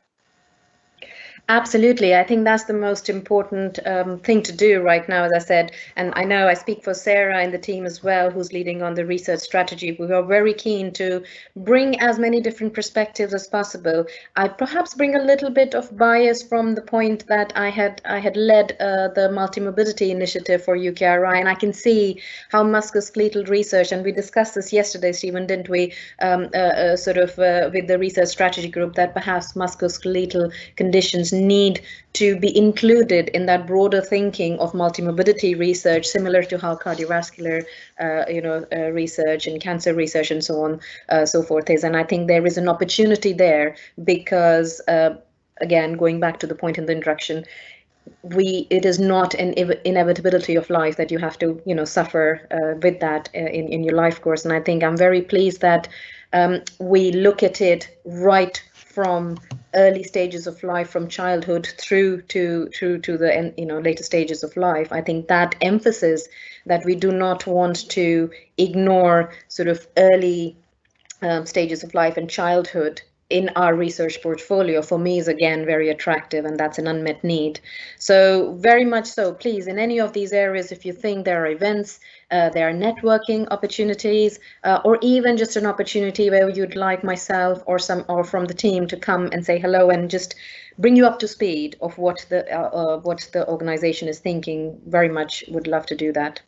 Speaker 3: Absolutely. I think that's the most important thing to do right now, as I said, and I know I speak for Sarah and the team as well, who's leading on the research strategy. We are very keen to bring as many different perspectives as possible. I perhaps bring a little bit of bias from the point that I had led the multimorbidity initiative for UKRI, and I can see how musculoskeletal research, and we discussed this yesterday, Stephen, didn't we, with the research strategy group, that perhaps musculoskeletal conditions need to be included in that broader thinking of multimorbidity research, similar to how cardiovascular research and cancer research and so on, so forth is. And I think there is an opportunity there because, again, going back to the point in the introduction, it is not an inevitability of life that you have to suffer with that in your life course. And I think I'm very pleased that we look at it right from early stages of life, from childhood through to the later stages of life. I think that emphasis that we do not want to ignore sort of early stages of life and childhood in our research portfolio, for me, is again very attractive, and that's an unmet need. So very much so, please, in any of these areas, if you think there are events, there are networking opportunities, or even just an opportunity where you'd like myself or from the team to come and say hello and just bring you up to speed of what the organization is thinking, very much would love to do that.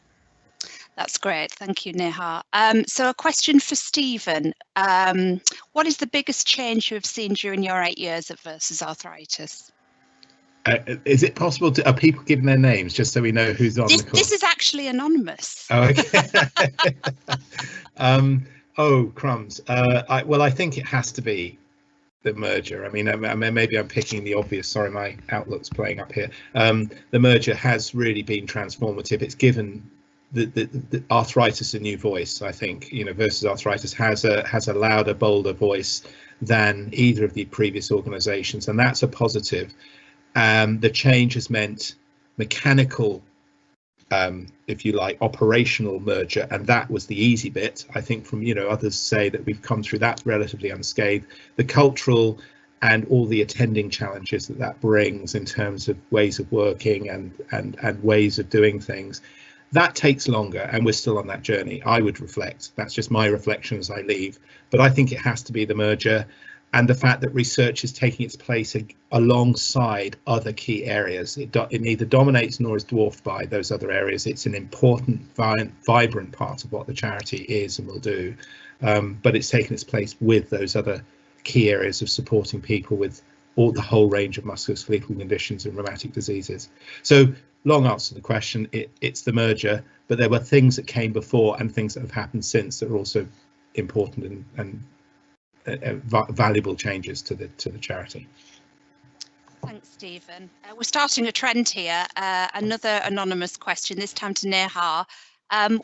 Speaker 1: That's great. Thank you, Neha. So a question for Stephen. What is the biggest change you have seen during your 8 years at Versus Arthritis?
Speaker 2: Is it possible to, are people giving their names just so we know who's on the call?
Speaker 1: This is actually anonymous.
Speaker 2: Oh, okay. Oh, crumbs. I think it has to be the merger. I mean, maybe I'm picking the obvious. Sorry, my Outlook's playing up here. The merger has really been transformative. It's given the arthritis a new voice. I think, you know, Versus Arthritis has a louder, bolder voice than either of the previous organisations, and that's a positive. The change has meant mechanical, if you like, operational merger, and that was the easy bit. I think from, you know, others say that we've come through that relatively unscathed. The cultural and all the attending challenges that brings in terms of ways of working and ways of doing things, that takes longer, and we're still on that journey. I would reflect, that's just my reflection as I leave, but I think it has to be the merger and the fact that research is taking its place alongside other key areas. It neither dominates nor is dwarfed by those other areas. It's an important, vibrant part of what the charity is and will do, but it's taken its place with those other key areas of supporting people with the whole range of musculoskeletal conditions and rheumatic diseases. So, long answer to the question, it's the merger, but there were things that came before and things that have happened since that are also important and valuable changes to the charity.
Speaker 1: Thanks, Stephen. We're starting a trend here. Another anonymous question, this time to Neha.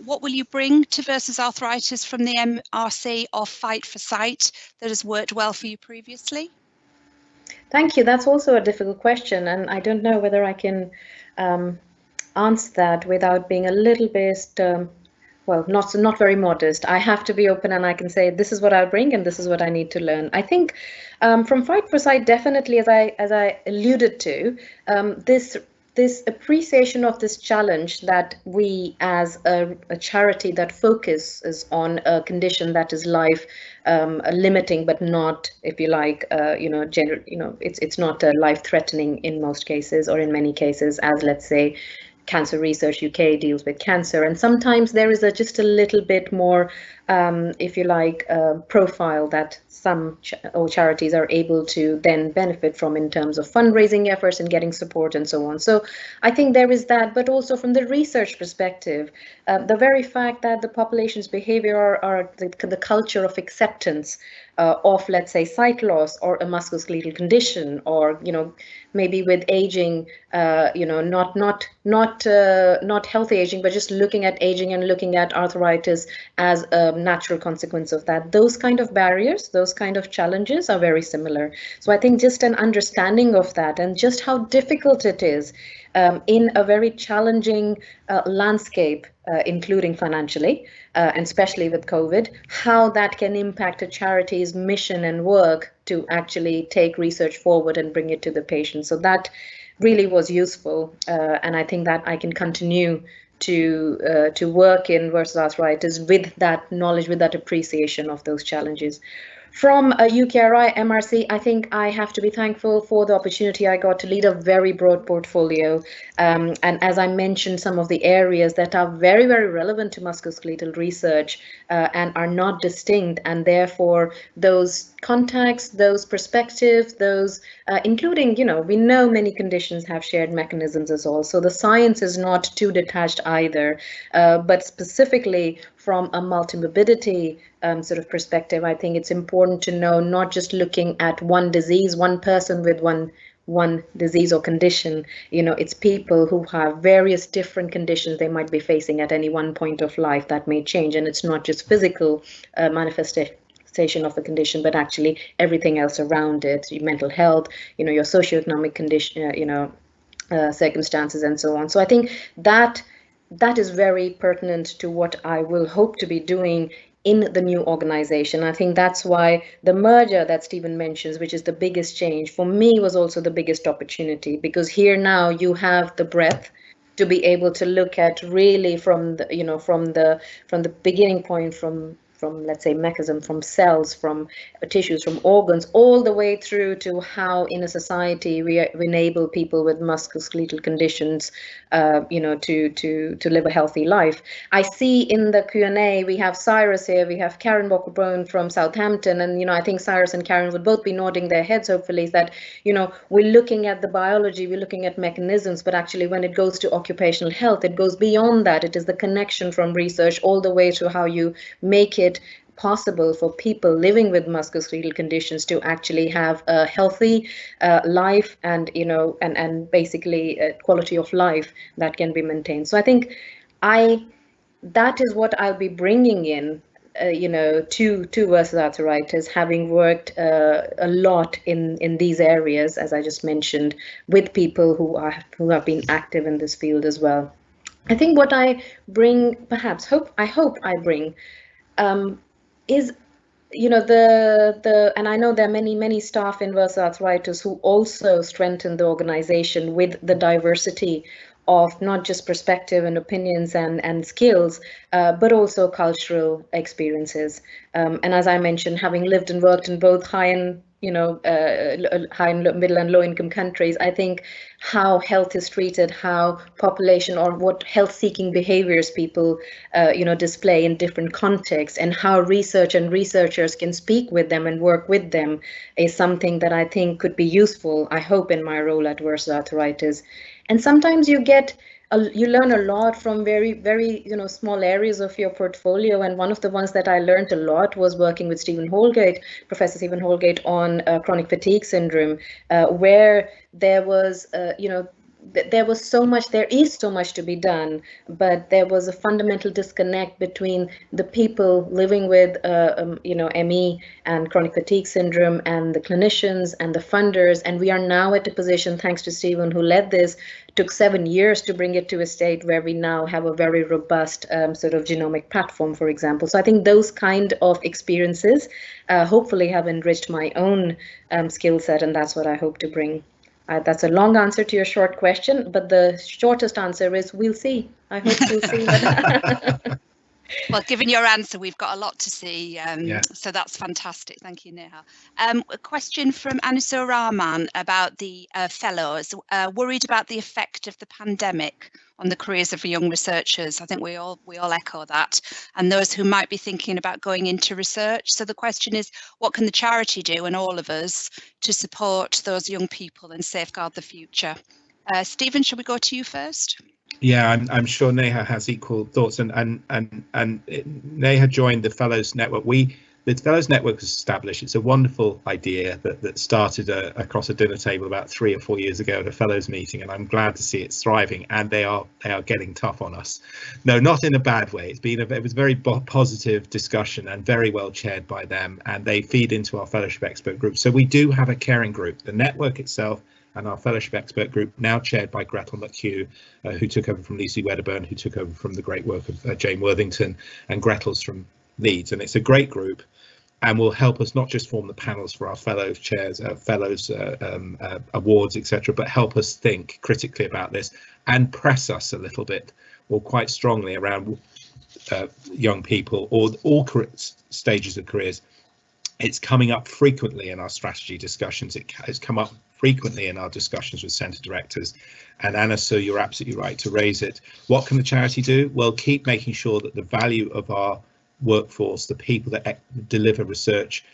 Speaker 1: What will you bring to Versus Arthritis from the MRC or Fight for Sight that has worked well for you previously?
Speaker 3: Thank you. That's also a difficult question, and I don't know whether I can answer that without being a little bit, well, not very modest. I have to be open, and I can say this is what I'll bring, and this is what I need to learn. I think from Fight for Sight, definitely, as I alluded to, this appreciation of this challenge that we, as a charity that focuses on a condition that is life limiting, but not, if you like, it's not life-threatening in most cases, or in many cases, as let's say Cancer Research UK deals with cancer, and sometimes there is just a little bit more, if you like, profile that some charities are able to then benefit from in terms of fundraising efforts and getting support and so on. So I think there is that, but also from the research perspective, the very fact that the population's behavior or the culture of acceptance of, let's say, sight loss or a musculoskeletal condition, or, you know, maybe with aging, not healthy aging, but just looking at aging and looking at arthritis as a natural consequence of that. Those kind of barriers, those kind of challenges are very similar. So I think just an understanding of that and just how difficult it is in a very challenging landscape, including financially, and especially with COVID, how that can impact a charity's mission and work to actually take research forward and bring it to the patient. So that really was useful, and I think that I can continue to work in Versus Arthritis with that knowledge, with that appreciation of those challenges. From a UKRI MRC, I think I have to be thankful for the opportunity I got to lead a very broad portfolio. And as I mentioned, some of the areas that are very, very relevant to musculoskeletal research and are not distinct, and therefore those contacts, those perspectives, those including, you know, we know many conditions have shared mechanisms as well. So the science is not too detached either, but specifically from a multimorbidity sort of perspective, I think it's important to know, not just looking at one disease, one person with one disease or condition. You know, it's people who have various different conditions they might be facing at any one point of life that may change, and it's not just physical manifestation of the condition, but actually everything else around it, your mental health, you know, your socioeconomic condition, circumstances, and so on. So I think that is very pertinent to what I will hope to be doing in the new organization. I think that's why the merger that Stephen mentions, which is the biggest change, for me was also the biggest opportunity, because here now you have the breadth to be able to look at really from the, you know, from the beginning point, from let's say mechanism, from cells, from tissues, from organs, all the way through to how in a society we enable people with musculoskeletal conditions, to live a healthy life. I see in the Q&A we have Cyrus here, we have Karen Walker-Brown from Southampton, and, you know, I think Cyrus and Karen would both be nodding their heads, hopefully, that, you know, we're looking at the biology, we're looking at mechanisms, but actually when it goes to occupational health, it goes beyond that. It is the connection from research all the way to how you make it possible for people living with musculoskeletal conditions to actually have a healthy life and, and basically a quality of life that can be maintained. So I think that is what I'll be bringing in, to versus arthritis, having worked a lot in these areas, as I just mentioned, with people who have been active in this field as well. I think what I bring, I hope I bring, is, and I know there are many staff in versus arthritis who also strengthen the organization with the diversity of not just perspective and opinions and skills, but also cultural experiences. And as I mentioned, having lived and worked in both high and middle and low income countries, I think how health is treated, how population or what health seeking behaviors people display in different contexts, and how research and researchers can speak with them and work with them is something that I think could be useful, I hope, in my role at versus arthritis. And sometimes you learn a lot from very, very, small areas of your portfolio. And one of the ones that I learned a lot was working with Professor Stephen Holgate on chronic fatigue syndrome, where there was, there is so much to be done, but there was a fundamental disconnect between the people living with, ME and chronic fatigue syndrome and the clinicians and the funders. And we are now at a position, thanks to Stephen, who led this, took 7 years to bring it to a state where we now have a very robust sort of genomic platform, for example. So I think those kind of experiences hopefully have enriched my own skill set, and that's what I hope to bring. That's a long answer to your short question, but the shortest answer is we'll see. I hope we'll see.
Speaker 1: Well, given your answer, we've got a lot to see. So that's fantastic. Thank you, Neha. A question from Anusur Rahman about the fellows. Worried about the effect of the pandemic on the careers of young researchers. I think we all echo that, and those who might be thinking about going into research. So the question is, what can the charity do, and all of us, to support those young people and safeguard the future? Stephen, shall we go to you first?
Speaker 2: Yeah, I'm sure Neha has equal thoughts, and Neha joined the Fellows Network. The Fellows Network was established. It's a wonderful idea that started across a dinner table about 3 or 4 years ago at a Fellows meeting, and I'm glad to see it's thriving. And they are getting tough on us. No, not in a bad way. It was a very positive discussion and very well chaired by them, and they feed into our fellowship expert group. So we do have a caring group. The network itself and our fellowship expert group, now chaired by Gretel McHugh, who took over from Lucy Wedderburn, who took over from the great work of Jane Worthington, and Gretel's from Leeds. And it's a great group, and will help us not just form the panels for our fellows chairs, fellows awards, etc., but help us think critically about this and press us a little bit, or quite strongly, around young people or all stages of careers. It's coming up frequently in our strategy discussions. It's come up frequently in our discussions with centre directors. And Anna, so you're absolutely right to raise it. What can the charity do? Well, keep making sure that the value of our workforce, the people that deliver research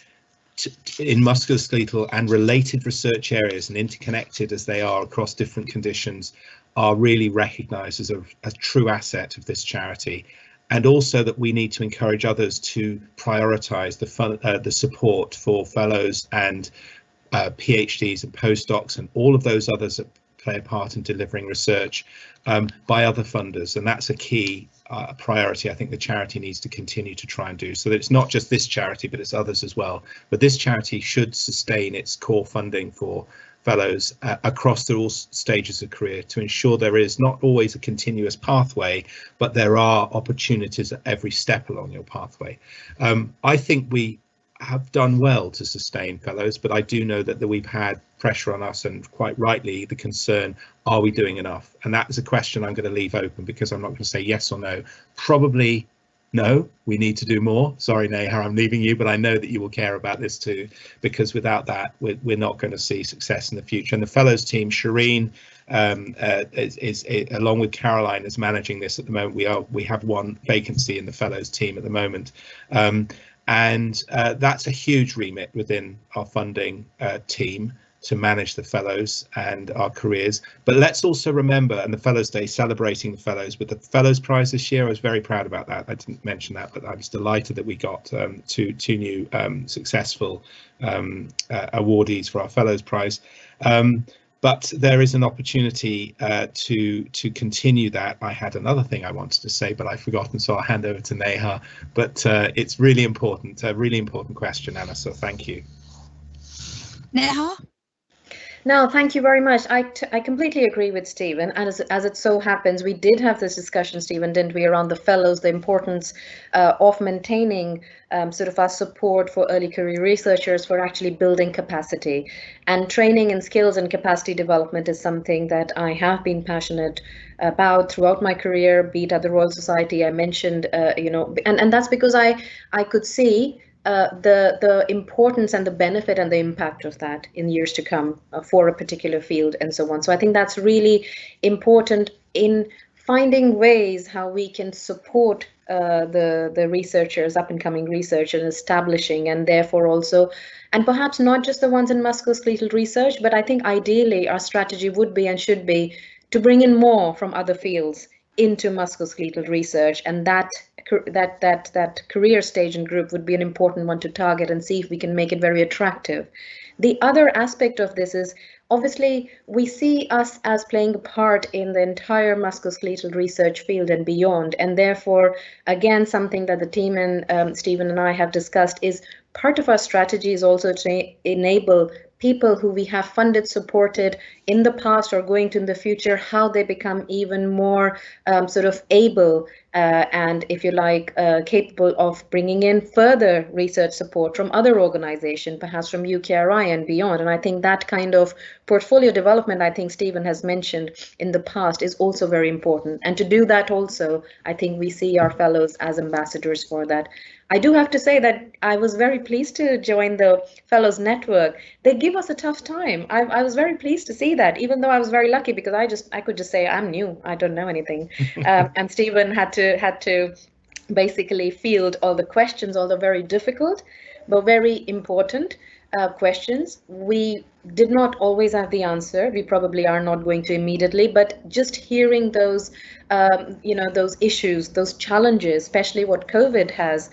Speaker 2: in musculoskeletal and related research areas, and interconnected as they are across different conditions, are really recognised as a true asset of this charity. And also that we need to encourage others to prioritise the support for fellows and PhDs and postdocs and all of those others that play a part in delivering research by other funders. And that's a key priority I think the charity needs to continue to try and do, so that it's not just this charity, but it's others as well. But this charity should sustain its core funding for fellows across all stages of career, to ensure there is not always a continuous pathway, but there are opportunities at every step along your pathway. I think we have done well to sustain fellows, but I do know that we've had pressure on us, and quite rightly the concern, are we doing enough? And that is a question I'm going to leave open, because I'm not going to say yes or no. Probably no, we need to do more. Sorry, Neha, I'm leaving you, but I know that you will care about this too, because without that, we're not going to see success in the future. And the fellows team, Shireen, is along with Caroline, is managing this at the moment. We have one vacancy in the fellows team at the moment. And that's a huge remit within our funding team, to manage the fellows and our careers. But let's also remember, and the Fellows Day celebrating the fellows with the Fellows Prize this year. I was very proud about that. I didn't mention that, but I was delighted that we got two new successful awardees for our Fellows Prize. But there is an opportunity to continue that. I had another thing I wanted to say, but I've forgotten, so I'll hand over to Neha. But it's really important, a really important question, Anna, so thank you.
Speaker 1: Neha?
Speaker 3: No, thank you very much. I completely agree with Stephen. And as it so happens, we did have this discussion, Stephen, didn't we, around the fellows, the importance of maintaining sort of our support for early career researchers for actually building capacity. And training and skills and capacity development is something that I have been passionate about throughout my career, be it at the Royal Society. I mentioned, and that's because I could see the importance and the benefit and the impact of that in years to come for a particular field and so on. So I think that's really important in finding ways how we can support the researchers, up and coming researchers, establishing, and therefore also, and perhaps not just the ones in musculoskeletal research, but I think ideally our strategy would be and should be to bring in more from other fields into musculoskeletal research, and that career stage and group would be an important one to target and see if we can make it very attractive. The other aspect of this is obviously we see us as playing a part in the entire musculoskeletal research field and beyond, and therefore again something that the team and Stephen and I have discussed is part of our strategy is also to enable people who we have funded, supported in the past or going to in the future, how they become even more sort of able and, if you like, capable of bringing in further research support from other organizations, perhaps from UKRI and beyond. And I think that kind of portfolio development, I think Stephen has mentioned in the past, is also very important. And to do that also, I think we see our fellows as ambassadors for that. I do have to say that I was very pleased to join the Fellows Network. They give us a tough time. I was very pleased to see that, even though I was very lucky because I could just say I'm new, I don't know anything, and Stephen had to basically field all the questions, all the very difficult but very important questions. We did not always have the answer. We probably are not going to immediately, but just hearing those, those issues, those challenges, especially what COVID has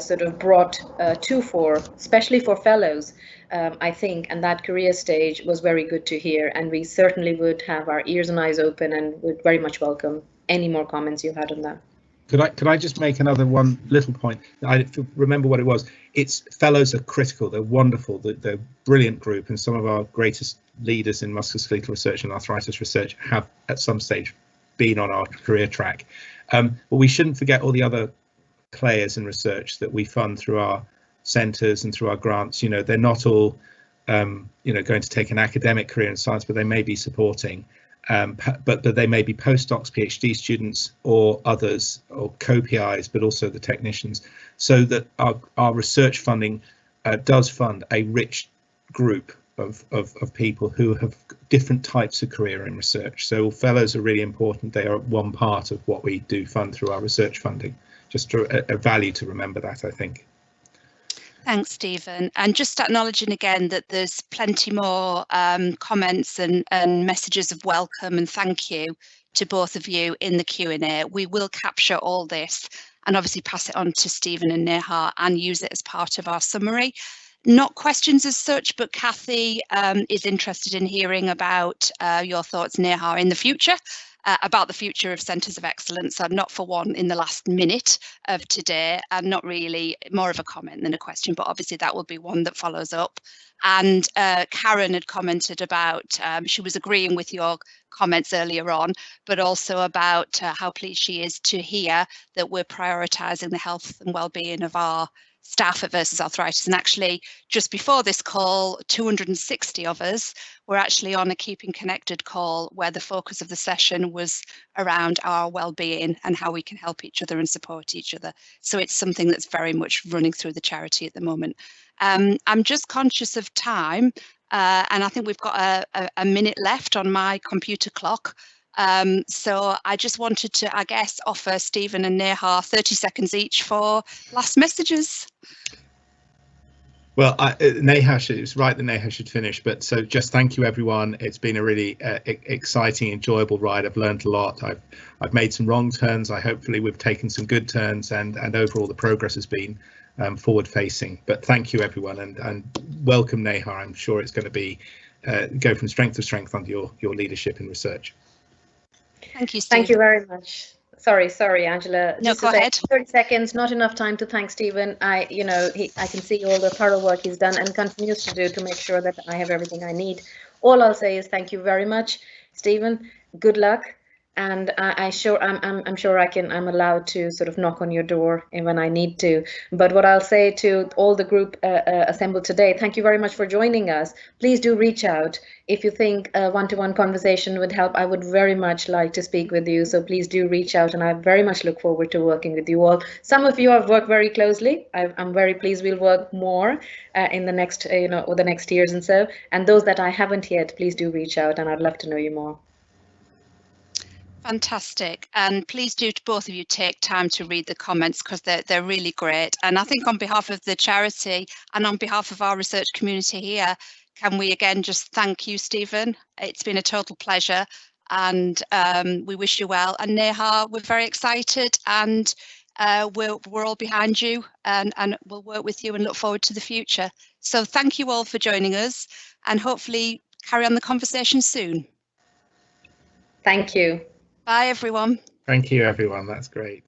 Speaker 3: sort of brought to fore, especially for fellows, I think, and that career stage was very good to hear. And we certainly would have our ears and eyes open and would very much welcome any more comments you had on that.
Speaker 2: Could I just make another one little point? I remember what it was. It's fellows are critical. They're wonderful. They're a brilliant group, and some of our greatest leaders in musculoskeletal research and arthritis research have at some stage been on our career track. But we shouldn't forget all the other players in research that we fund through our centres and through our grants. You know, they're not all going to take an academic career in science, but they may be supporting. But they may be postdocs, PhD students, or others, or co-PIs, but also the technicians, so that our research funding does fund a rich group of people who have different types of career in research. So fellows are really important. They are one part of what we do fund through our research funding. Just a value to remember that, I think.
Speaker 1: Thanks, Stephen. And just acknowledging again that there's plenty more comments and messages of welcome and thank you to both of you in the Q&A. We will capture all this and obviously pass it on to Stephen and Neha and use it as part of our summary. Not questions as such, but Kathy is interested in hearing about your thoughts, Neha, in the future. About the future of Centres of Excellence, not for one in the last minute of today, and not really, more of a comment than a question, but obviously that will be one that follows up. And Karen had commented about, she was agreeing with your comments earlier on, but also about how pleased she is to hear that we're prioritising the health and well-being of our staff at Versus Arthritis. And actually, just before this call, 260 of us were actually on a Keeping Connected call where the focus of the session was around our well-being and how we can help each other and support each other. So it's something that's very much running through the charity at the moment. I'm just conscious of time, and I think we've got a minute left on my computer clock. So I just wanted to, I guess, offer Stephen and Neha 30 seconds each for last messages.
Speaker 2: Well, Neha should, it's right that Neha should finish, but so just thank you everyone. It's been a really exciting, enjoyable ride. I've learned a lot. I've made some wrong turns. Hopefully we've taken some good turns, and overall the progress has been forward facing. But thank you everyone, and welcome Neha. I'm sure it's going to be go from strength to strength under your leadership in research.
Speaker 1: Thank you, Steve.
Speaker 3: Thank you very much. Sorry, Angela.
Speaker 1: No, go ahead.
Speaker 3: 30 seconds, not enough time to thank Stephen. I can see all the thorough work he's done and continues to do to make sure that I have everything I need. All I'll say is thank you very much, Stephen. Good luck. And I'm sure I'm allowed to sort of knock on your door when I need to. But what I'll say to all the group assembled today, thank you very much for joining us. Please do reach out if you think a one-to-one conversation would help. I would very much like to speak with you. So please do reach out, and I very much look forward to working with you all. Some of you have worked very closely. I'm very pleased we'll work more in the next, over the next years and so. And those that I haven't yet, please do reach out, and I'd love to know you more.
Speaker 1: Fantastic, and please do both of you take time to read the comments, because they're really great. And I think on behalf of the charity and on behalf of our research community here, can we again just thank you, Stephen? It's been a total pleasure, and we wish you well. And Neha, we're very excited, and we're all behind you, and we'll work with you and look forward to the future. So thank you all for joining us, and hopefully carry on the conversation soon.
Speaker 3: Thank you.
Speaker 1: Bye, everyone.
Speaker 2: Thank you, everyone. That's great.